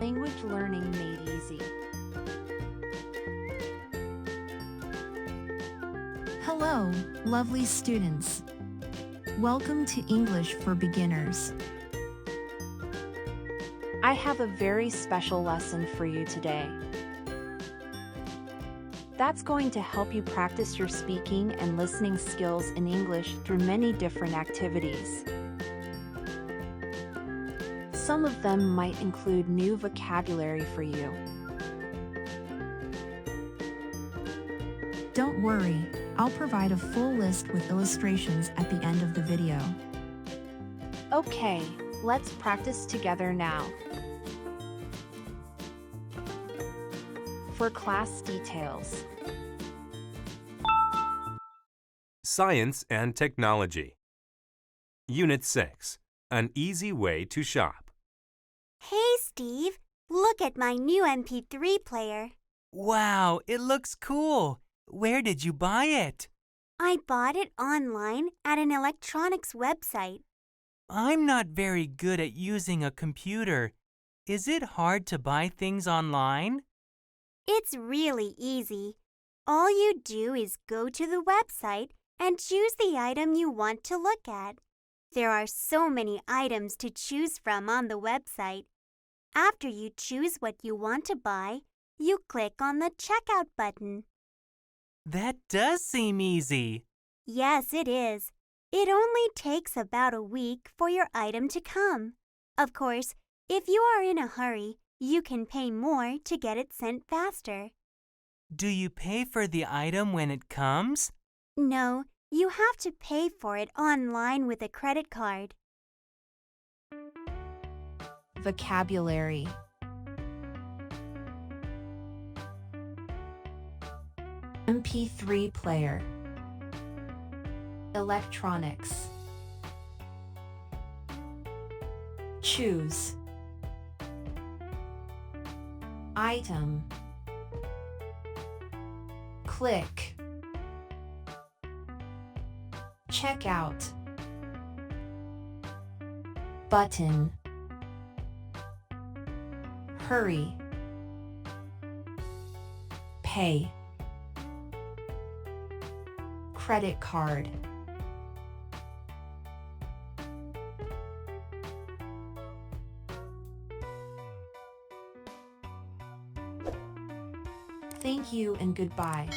Language learning made easy. Hello, lovely students. Welcome to English for Beginners. I have a very special lesson for you today. That's going to help you practice your speaking and listening skills in English through many different activities. Some of them might include new vocabulary for you. Don't worry, I'll provide a full list with illustrations at the end of the video. Okay, let's practice together now. For class details. Science and Technology. Unit 6. An easy way to shop. Hey, Steve, look at my new MP3 player. Wow, it looks cool. Where did you buy it? I bought it online at an electronics website. I'm not very good at using a computer. Is it hard to buy things online? It's really easy. All you do is go to the website and choose the item you want to look at. There are so many items to choose from on the website. After you choose what you want to buy, you click on the checkout button. That does seem easy. Yes, it is. It only takes about a week for your item to come. Of course, if you are in a hurry, you can pay more to get it sent faster. Do you pay for the item when it comes? No, you have to pay for it online with a credit card. Vocabulary. MP3 player. Electronics. Choose. Item. Click. Checkout. Button. Hurry. Pay. Credit card. Thank you and goodbye.